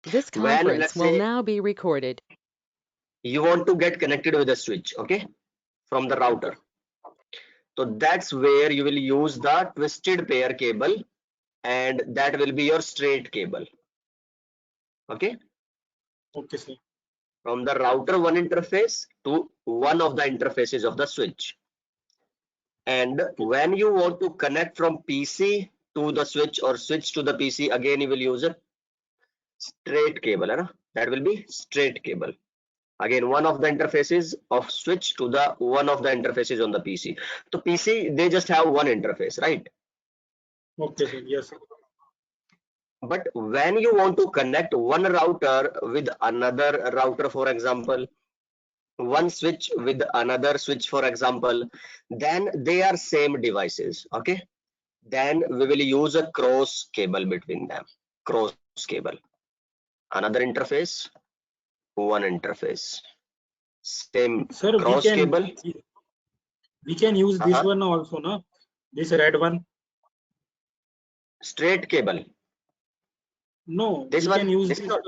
This When, conference let's will say, now be recorded. you want to get connected with a switch, okay, from the router. So that's where you will use the twisted pair cable, and that will be your straight cable. Okay. Okay, sir. From the router one interface to one of the interfaces of the switch. And when you want to connect from PC to the switch or switch to the PC, again you will use a straight cable. That will be straight cable. Again, one of the interfaces of switch to the one of the interfaces on the PC. So PC, they just have one interface, right? Okay, sir. Yes. But when you want to connect one router with another router, for example, one switch with another switch, for example, then they are same devices. Okay. Then we will use a cross cable between them. Cross cable. Another interface, one interface. Same Sir, cross cable. we can use this one also, no? This red one. Straight cable. No, This we one. can use This this. not.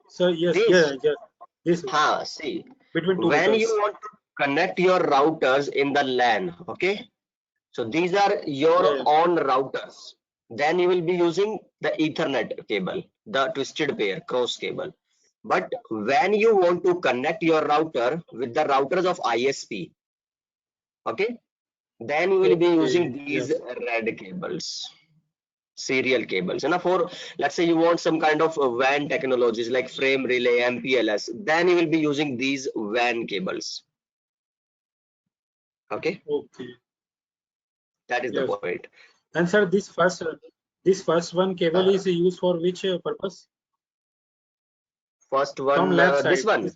Sir, yes, This. yes. This See. between two When routers. you want to connect your routers in the LAN, okay? So these are your own routers. Then you will be using the Ethernet cable, the twisted pair cross cable. But when you want to connect your router with the routers of ISP, okay, then you will be using these red cables, serial cables. And for, let's say you want some kind of WAN technologies like frame relay, MPLS, then you will be using these WAN cables. Okay. That is the point. And sir, this first one cable is used for which purpose? First one, from left side. this one.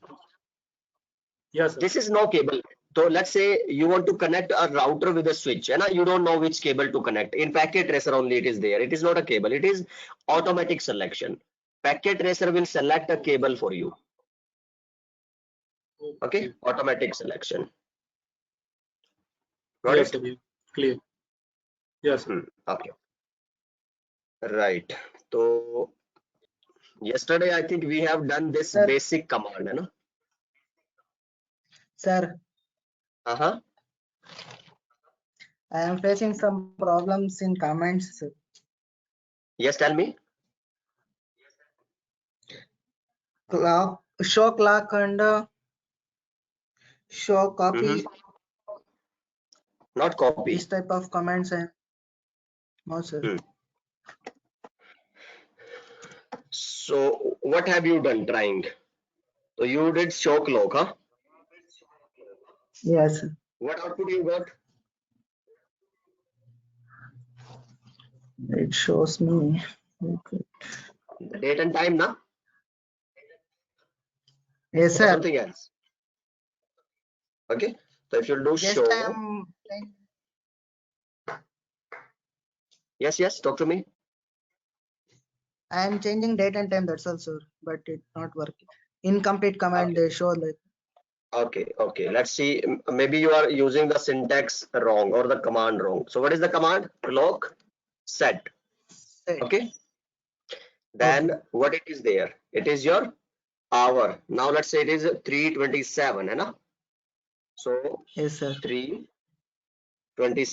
Yes, sir. This is no cable. So let's say you want to connect a router with a switch, and you don't know which cable to connect. In Packet Tracer only it is there. It is not a cable. It is automatic selection. Packet Tracer will select a cable for you. Okay, automatic selection. Got yes, it? sir. Clear. Yes. Okay. Right. So yesterday I think we have done this basic command, no? Sir. I am facing some problems in comments. Yes, tell me. Clock, show clock and show copy. Not copy. This type of comments. No, sir. So what have you done trying? So you did show clock, huh? Yes. What output you got? It shows me. The date and time, na? Yes, sir. Something else. Okay. So if you do Just show. Yes, talk to me. I am changing date and time, that's all, sir. But it not working. Incomplete command they show like. Okay. Let's see. Maybe you are using the syntax wrong or the command wrong. So what is the command? Clock set. Okay. Then what it is there? It is your hour. Now let's say it is 3:27, na? So yes, sir. 3:20,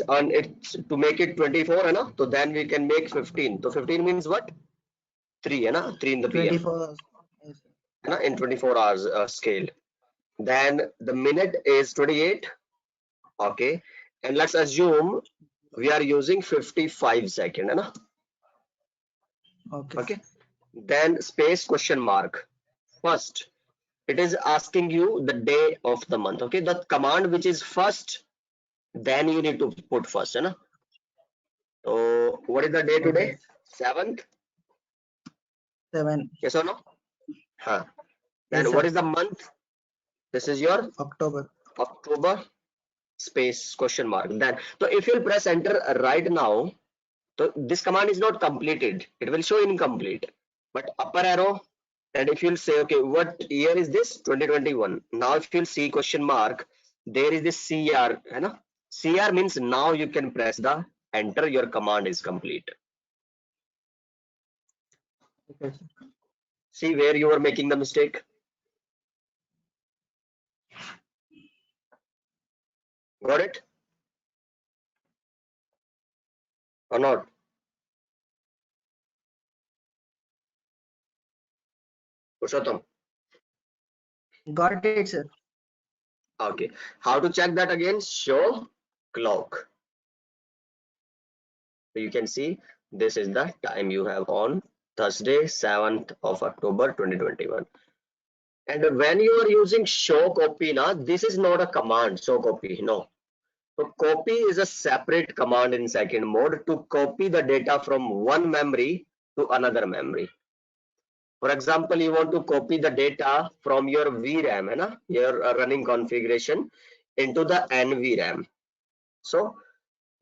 and it's to make it 24, na? So then we can make 15. So 15 means what? 3, na? 3 in the PM. 24 hours. Yes, Na? In 24 hours scale. Then the minute is 28. Okay. And let's assume we are using 55 seconds, na? Okay. Then space question mark. First, it is asking you the day of the month. Okay. The command which is first, then you need to put first, na? So what is the day today? 7th? 7. Yes or no? Then yes, what is the month? This is your October. Space question mark. Then so if you press enter right now, so this command is not completed. It will show incomplete. But upper arrow, and if you'll say, okay, what year is this? 2021. Now if you'll see question mark, there is this CR. CR means now you can press the enter. Your command is complete. See where you are making the mistake. Got it? Or not? Purushottam. Got it, sir. Okay. How to check that again? Show clock. So you can see this is the time you have on Thursday, 7th of October 2021. And when you are using show copy, now this is not a command, show copy. No. So copy is a separate command in second mode to copy the data from one memory to another memory. For example, you want to copy the data from your VRAM, है ना? Your running configuration into the NVRAM. So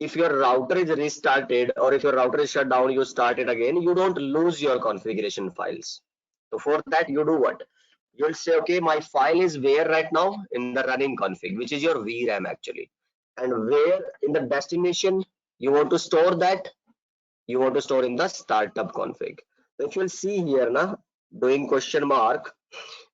if your router is restarted or if your router is shut down, you start it again, you don't lose your configuration files. So for that, you do what? You'll say, okay, my file is where right now? In the running config, which is your VRAM actually. And where in the destination you want to store that? You want to store in the startup config. So if you'll see here now, doing question mark,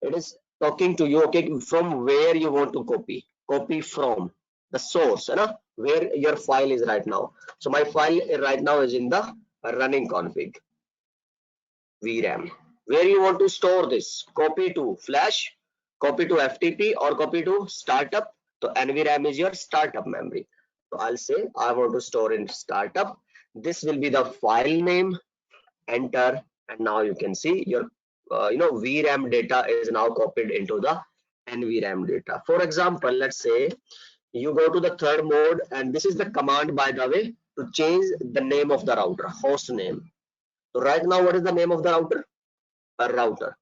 it is talking to you, okay, from where you want to copy. Copy from the source, you know, where your file is right now. So my file right now is in the running config, VRAM. Where you want to store this? Copy to flash, copy to FTP, or copy to startup. So NVRAM is your startup memory. So I'll say I want to store in startup. This will be the file name. Enter, and now you can see your VRAM data is now copied into the NVRAM data. For example, let's say you go to the third mode, and this is the command, by the way, to change the name of the router, host name. So right now, what is the name of the router? A router.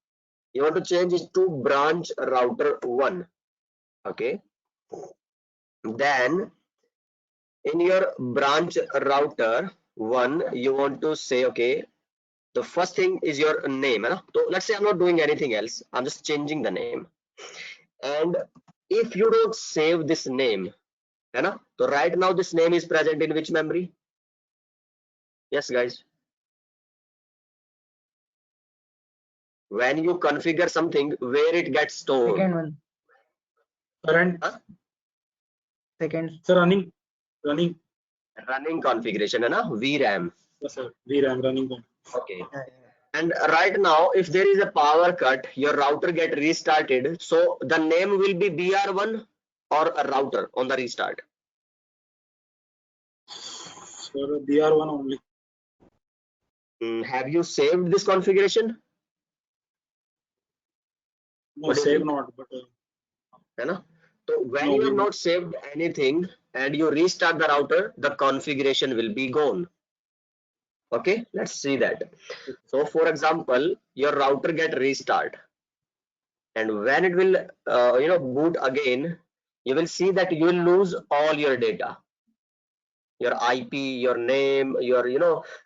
You want to change it to branch router 1. Okay. Then in your branch router 1, you want to say, okay, the first thing is your name. So let's say I'm not doing anything else. I'm just changing the name. And if you don't save this name, so right now this name is present in which memory? Yes, guys. When you configure something, where it gets stored? Second one. Current. Huh? Second. So running configuration, VRAM. Yes, sir. VRAM running one. Okay. And right now, if there is a power cut, your router get restarted. So the name will be BR1 or a router on the restart. So BR1 only. Have you saved this configuration? No, save not, but. So when you have not saved anything and you restart the router, the configuration will be gone. Okay, let's see that. So for example, your router get restart, and when it will boot again, you will see that you will lose all your data, your IP, your name, your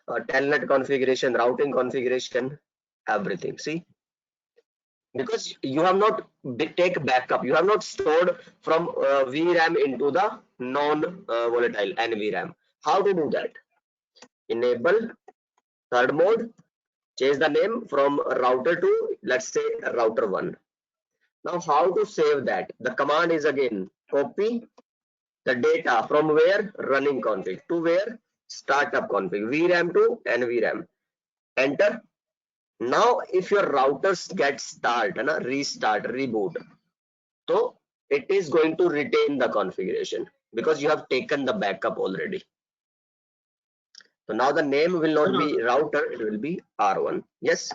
telnet configuration, routing configuration, everything. See, because you have not take backup, you have not stored from VRAM into the non-volatile NVRAM. How to do that? Enable third mode, change the name from router to, let's say, router 1. Now how to save that? The command is again copy the data from where? Running config to where? Startup config, VRAM to NVRAM. Enter. Now if your routers get restart, reboot, so it is going to retain the configuration because you have taken the backup already. So now the name will not be router, it will be R1. Yes.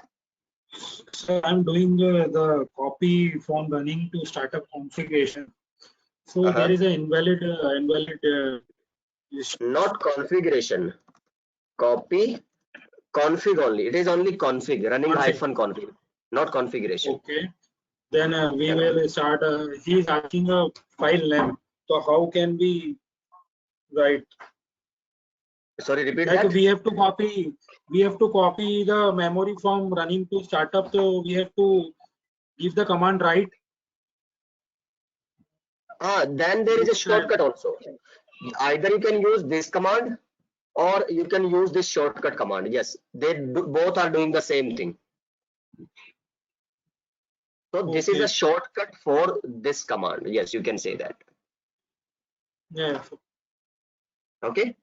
So I'm doing the copy from running to startup configuration. So there is an invalid. Not configuration. Copy config only. It is only config, running -config, not configuration. Okay. Then we will start. He is asking a file name. So how can we write? Sorry, repeat like that. We have to copy the memory from running to startup. So we have to give the command right. Then there is a shortcut also. Either you can use this command or you can use this shortcut command. Yes, they both are doing the same thing. So this is Okay. a shortcut for this command. Yes, you can say that. Yeah. Okay.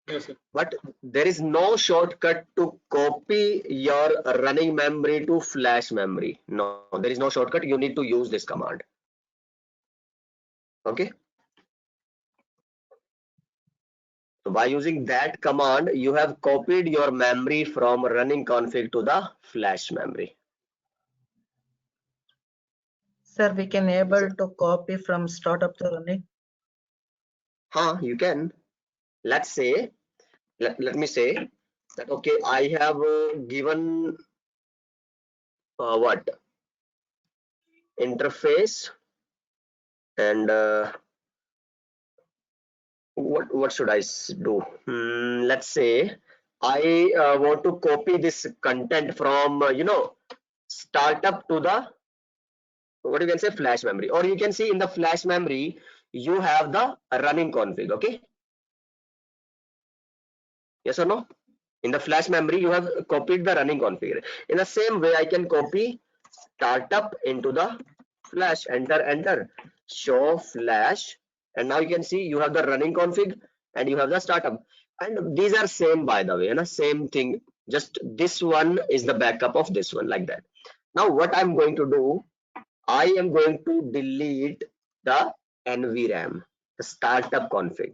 Yes, sir. But there is no shortcut to copy your running memory to flash memory. No, there is no shortcut. You need to use this command. Okay. So by using that command, you have copied your memory from running config to the flash memory. Sir, we can able to copy from startup to running. You can. Let's say, let me say that, okay, I have given what? Interface and what should I do? Let's say I want to copy this content from startup to the, what you can say, flash memory, or you can see in the flash memory you have the running config. Okay, yes or no? In the flash memory you have copied the running config. In the same way I can copy startup into the flash. Enter, show flash, and now you can see you have the running config and you have the startup, and these are same, by the way, same thing, just this one is the backup of this one, like that. Now what I'm going to do, I am going to delete the NVRAM, the startup config.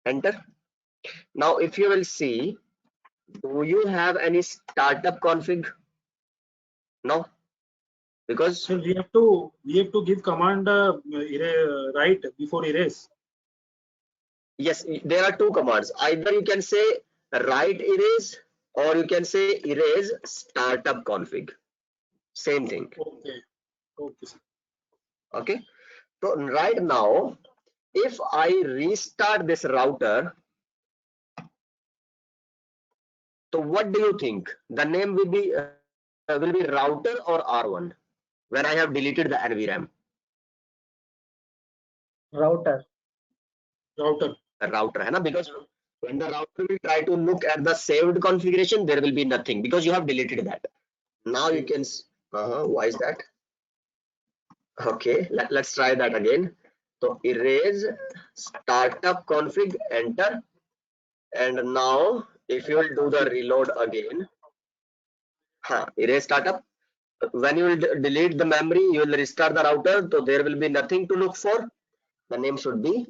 Enter. Now if you will see, do you have any startup config? No, because So we have to give command write before erase. yes, there are two commands. Either you can say write erase, or you can say erase startup config. Same thing. Okay. Okay, sir. Okay. So right now, if I restart this router, so what do you think? The name will be router or R1 when I have deleted the NVRAM? Router. Router. Router, hai na? Because when the router will try to look at the saved configuration, there will be nothing because you have deleted that. Now you can. Why is that? Okay, let's try that again. So erase startup config, enter, and now if you will do the reload again, erase startup. When you will delete the memory, you will restart the router, so there will be nothing to look for. The name should be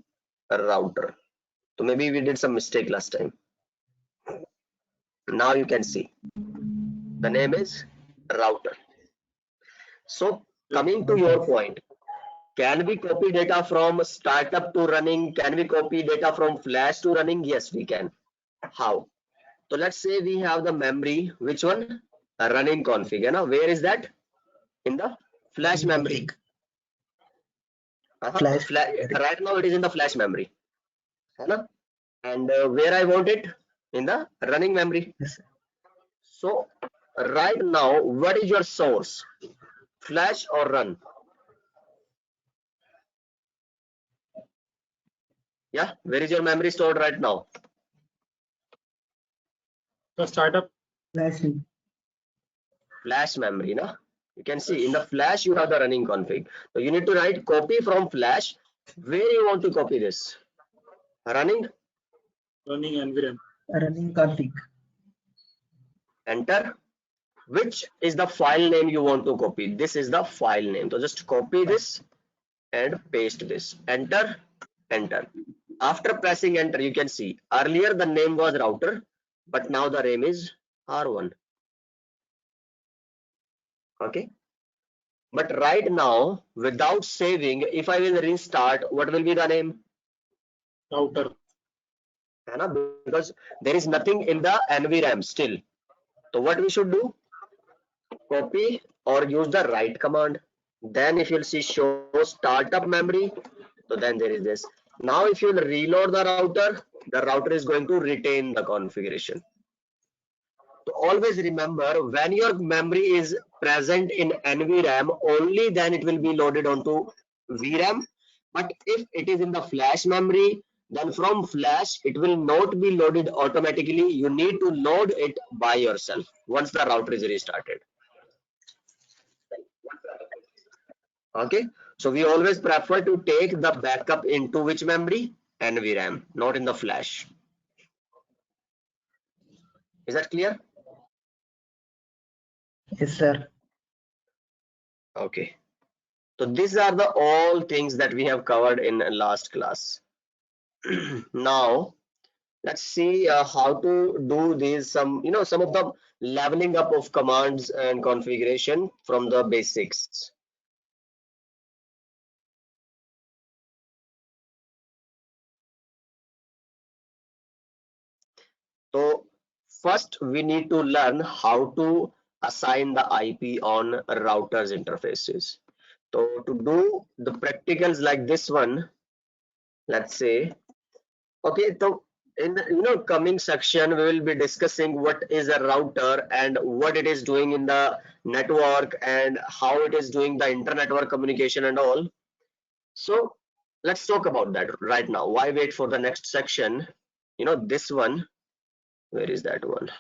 router. So maybe we did some mistake last time. Now you can see the name is router. So coming to your point, can we copy data from startup to running? Can we copy data from flash to running? Yes, we can. How? So let's say we have the memory, which one? A running config. Where is that? In the flash memory. Flash. Right now it is in the flash memory. And where I want it? In the running memory. Yes, sir. So right now, what is your source? Flash or run? Yeah, where is your memory stored right now? The startup. Flash memory, na? You can see in the flash you have the running config. So you need to write copy from flash. Where you want to copy this? Running. Running NVRAM. Running config. Enter. Which is the file name you want to copy? This is the file name. So just copy this and paste this. Enter. Enter. After pressing enter, you can see earlier the name was router, but now the name is R1. Okay. But right now, without saving, if I will restart, what will be the name? Router. Because there is nothing in the NVRAM still. So what we should do? Copy or use the write command. Then if you'll see show startup memory, so then there is this. Now if you'll reload the router is going to retain the configuration. So always remember, when your memory is present in NVRAM, only then it will be loaded onto VRAM. But if it is in the flash memory, then from flash, it will not be loaded automatically. You need to load it by yourself once the router is restarted. Okay, so we always prefer to take the backup into which memory? NVRAM, not in the flash. Is that clear? Yes, sir. Okay, so these are the all things that we have covered in last class. Now let's see how to do these, some some of the leveling up of commands and configuration from the basics. So first we need to learn how to assign the IP on routers interfaces. So to do the practicals like this one, let's say, okay, so in the coming section we will be discussing what is a router and what it is doing in the network and how it is doing the inter-network communication and all. So let's talk about that right now. Why wait for the next section? This one, where is that one?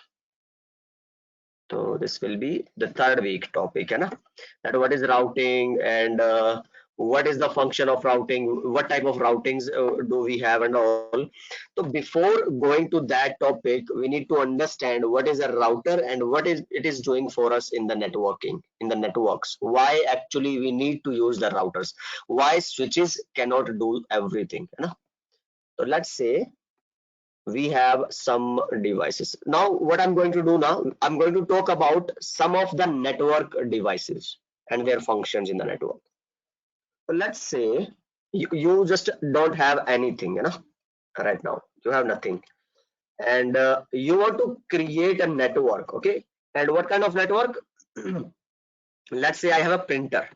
So this will be the third week topic, that what is routing and what is the function of routing, what type of routings do we have and all. So before going to that topic, we need to understand what is a router and what is it is doing for us in the networking, in the networks. Why actually we need to use the routers? Why switches cannot do everything? So let's say we have some devices. Now what I'm going to do now, I'm going to talk about some of the network devices and their functions in the network. So let's say you just don't have anything, right now you have nothing, and you want to create a network. Okay, and what kind of network? Let's say I have a printer,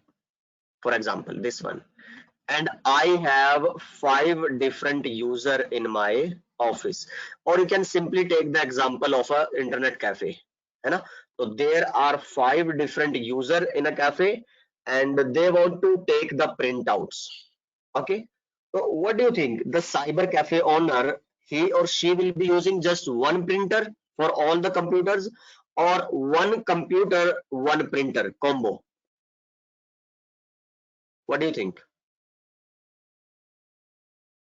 for example this one, and I have 5 different user in my office, or you can simply take the example of a internet cafe, so there are 5 different user in a cafe and they want to take the printouts. Okay, so what do you think, the cyber cafe owner, he or she will be using just one printer for all the computers, or one computer one printer combo? What do you think?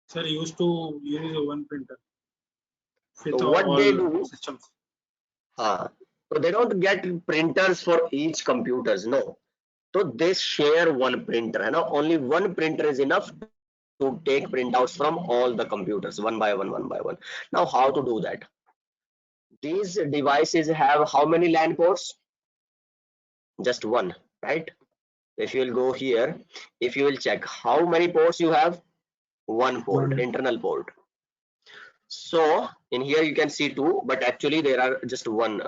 Sir, used to use one printer with So what they all do, systems. so they don't get printers for each computers, no. So they share one printer, only one printer is enough to take printouts from all the computers one by one, one by one. Now how to do that? These devices have how many LAN ports? Just one, right? If you will go here, if you will check how many ports you have, one port, One. internal port. So in here you can see 2, but actually there are just one.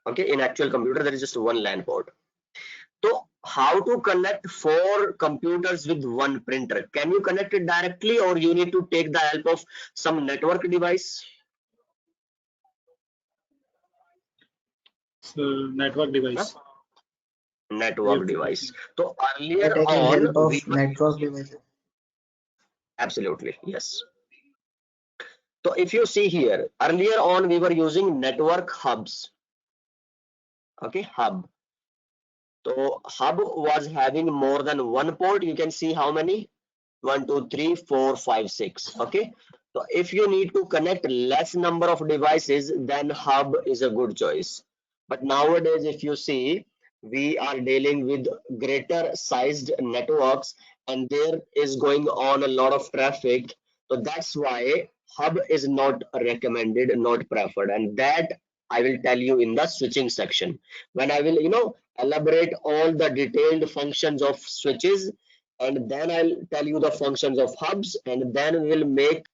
Okay, in actual computer there is just one LAN port. So how to connect 4 computers with one printer? Can you connect it directly, or you need to take the help of some network device? So network device. Network device. So By earlier taking on help of we were network using, devices. absolutely yes. So if you see here, earlier on we were using network hubs. Okay, hub. So hub was having more than one port. You can see how many? 1, 2, 3, 4, 5, 6. Okay, so if you need to connect less number of devices, then hub is a good choice. But nowadays if you see, we are dealing with greater sized networks and there is going on a lot of traffic, so that's why hub is not recommended, not preferred, and that I will tell you in the switching section when I will elaborate all the detailed functions of switches, and then I'll tell you the functions of hubs, and then we'll make